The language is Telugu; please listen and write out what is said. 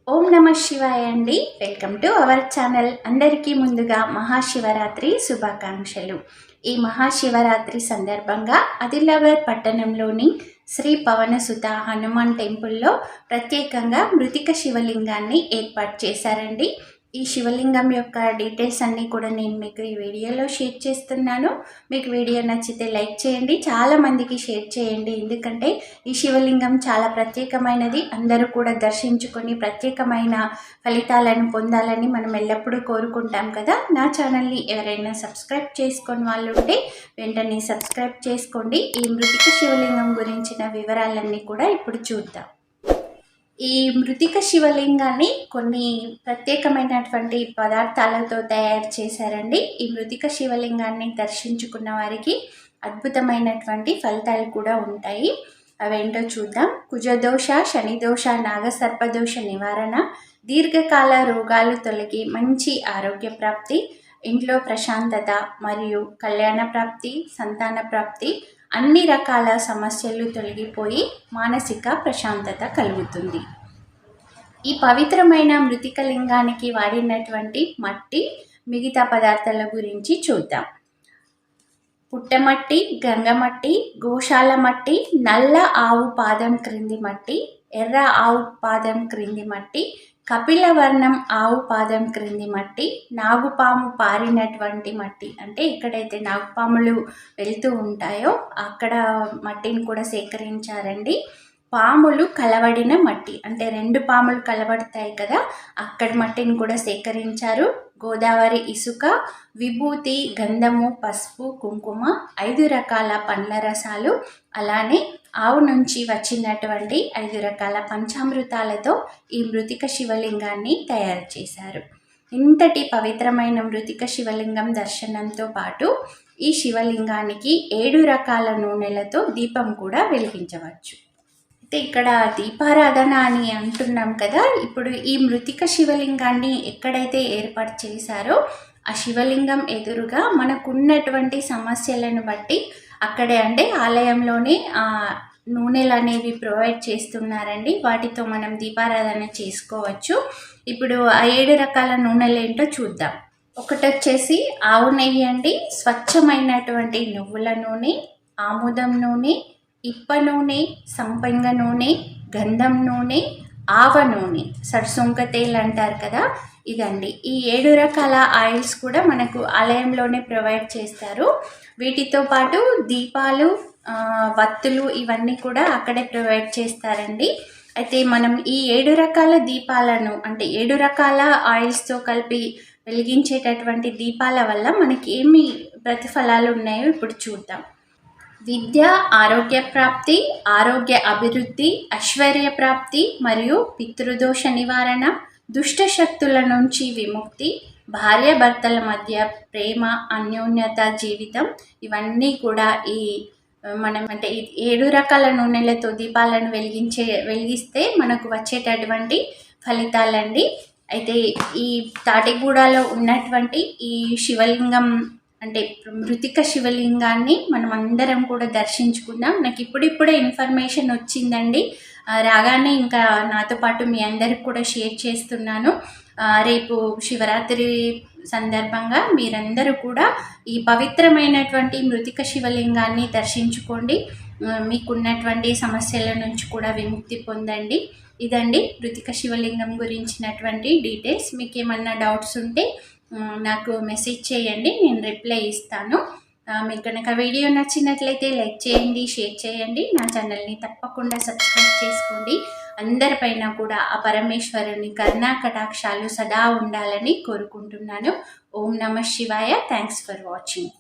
ఓం నమ శివాయ అండి. Welcome to our channel. అందరికీ ముందుగా మహాశివరాత్రి శుభాకాంక్షలు. ఈ మహాశివరాత్రి సందర్భంగా ఆదిలాబాద్ పట్టణంలోని శ్రీ పవనసుత హనుమాన్ టెంపుల్లో ప్రత్యేకంగా మృతిక శివలింగాన్ని ఏర్పాటు చేశారండి. ఈ శివలింగం యొక్క డీటెయిల్స్ అన్నీ కూడా నేను మీకు ఈ వీడియోలో షేర్ చేస్తున్నాను. మీకు వీడియో నచ్చితే లైక్ చేయండి, చాలామందికి షేర్ చేయండి. ఎందుకంటే ఈ శివలింగం చాలా ప్రత్యేకమైనది. అందరూ కూడా దర్శించుకొని ప్రత్యేకమైన ఫలితాలను పొందాలని మనం ఎల్లప్పుడూ కోరుకుంటాం కదా. నా ఛానల్ని ఎవరైనా సబ్స్క్రైబ్ చేసుకొని వాళ్ళు ఉంటే వెంటనే సబ్స్క్రైబ్ చేసుకోండి. ఈ మృతిక శివలింగం గురించిన వివరాలన్నీ కూడా ఇప్పుడు చూద్దాం. ఈ మృతిక శివలింగాన్ని కొన్ని ప్రత్యేకమైనటువంటి పదార్థాలతో తయారు చేశారండి. ఈ మృతిక శివలింగాన్ని దర్శించుకున్న వారికి అద్భుతమైనటువంటి ఫలితాలు కూడా ఉంటాయి. అవేంటో చూద్దాం. కుజదోష, శనిదోష, నాగసర్పదోష నివారణ, దీర్ఘకాల రోగాలు తొలగి మంచి ఆరోగ్య ప్రాప్తి, ఇంట్లో ప్రశాంతత మరియు కళ్యాణ ప్రాప్తి, సంతాన ప్రాప్తి, అన్ని రకాల సమస్యలు తొలగిపోయి మానసిక ప్రశాంతత కలుగుతుంది. ఈ పవిత్రమైన మృతిక లింగానికి వాడినటువంటి మట్టి, మిగతా పదార్థాల గురించి చూద్దాం. పుట్టమట్టి, గంగమట్టి, గోశాల మట్టి, నల్ల ఆవు పాదం క్రింది మట్టి, ఎర్ర ఆవు పాదం క్రింది మట్టి, కపిలవర్ణం ఆవు పాదం క్రింది మట్టి, నాగుపాము పారినటువంటి మట్టి, అంటే ఎక్కడైతే నాగుపాములు వెళ్తూ ఉంటాయో అక్కడ మట్టిని కూడా సేకరించారండి. పాములు కలవడిన మట్టి, అంటే రెండు పాములు కలబడతాయి కదా, అక్కడ మట్టిని కూడా సేకరించారు. గోదావరి ఇసుక, విభూతి, గంధము, పసుపు, కుంకుమ, 5 రకాల పండ్ల రసాలు, అలానే ఆవు నుంచి వచ్చినటువంటి 5 రకాల పంచామృతాలతో ఈ మృతిక శివలింగాన్ని తయారు చేశారు. ఇంతటి పవిత్రమైన మృతిక శివలింగం దర్శనంతో పాటు ఈ శివలింగానికి 7 రకాల నూనెలతో దీపం కూడా వెలిగించవచ్చు. అయితే ఇక్కడ దీపారాధన అని అంటున్నాం కదా, ఇప్పుడు ఈ మృతిక శివలింగాన్ని ఎక్కడైతే ఏర్పాటు చేశారో ఆ శివలింగం ఎదురుగా మనకున్నటువంటి సమస్యలను బట్టి అక్కడే, అంటే ఆలయంలోనే నూనెలు అనేవి ప్రొవైడ్ చేస్తున్నారండి. వాటితో మనం దీపారాధన చేసుకోవచ్చు. ఇప్పుడు ఆ 7 రకాల నూనెలు ఏంటో చూద్దాం. ఒకటి వచ్చేసి ఆవు నెయ్యి అండి, స్వచ్ఛమైనటువంటి నువ్వుల నూనె, ఆముదం నూనె, ఇప్ప నూనె, సంపంగ నూనె, గంధం నూనె, ఆవ నూనె, సర్సొంక తేల్ అంటారు కదా, ఇదండి. ఈ 7 రకాల ఆయిల్స్ కూడా మనకు ఆలయంలోనే ప్రొవైడ్ చేస్తారు. వీటితో పాటు దీపాలు, వత్తులు ఇవన్నీ కూడా అక్కడే ప్రొవైడ్ చేస్తారండి. అయితే మనం ఈ 7 రకాల దీపాలను, అంటే 7 రకాల ఆయిల్స్తో కలిపి వెలిగించేటటువంటి దీపాల వల్ల మనకి ఏమి ప్రతిఫలాలు ఉన్నాయో ఇప్పుడు చూద్దాం. విద్య, ఆరోగ్య ప్రాప్తి, ఆరోగ్య అభివృద్ధి, ఐశ్వర్య ప్రాప్తి మరియు పితృదోష నివారణ, దుష్ట శక్తుల నుంచి విముక్తి, భార్యాభర్తల మధ్య ప్రేమ, అన్యోన్యత జీవితం, ఇవన్నీ కూడా ఈ మనం అంటే 7 రకాల నూనెలతో దీపాలను వెలిగిస్తే మనకు వచ్చేటటువంటి ఫలితాలండి. అయితే ఈ తాటిగూడలో ఉన్నటువంటి ఈ శివలింగం, అంటే మృతిక శివలింగాన్ని మనం అందరం కూడా దర్శించుకుందాం. నాకు ఇప్పుడిప్పుడే ఇన్ఫర్మేషన్ వచ్చిందండి, రాగానే ఇంకా నాతో పాటు మీ అందరికి కూడా షేర్ చేస్తున్నాను. రేపు శివరాత్రి సందర్భంగా మీరందరూ కూడా ఈ పవిత్రమైనటువంటి మృతిక శివలింగాన్ని దర్శించుకోండి. మీకున్నటువంటి సమస్యల నుంచి కూడా విముక్తి పొందండి. ఇదండి మృతిక శివలింగం గురించినటువంటి డీటెయిల్స్. మీకు ఏమన్నా డౌట్స్ ఉంటే నాకు మెసేజ్ చేయండి, నేను రిప్లై ఇస్తాను. మీకు కనుక వీడియో నచ్చినట్లయితే లైక్ చేయండి, షేర్ చేయండి. నా ఛానల్ని తప్పకుండా సబ్స్క్రైబ్ చేసుకోండి. అందరిపైన కూడా ఆ పరమేశ్వరుని కరుణా కటాక్షాలు సదా ఉండాలని కోరుకుంటున్నాను. ఓం నమ శివాయ. Thanks for watching.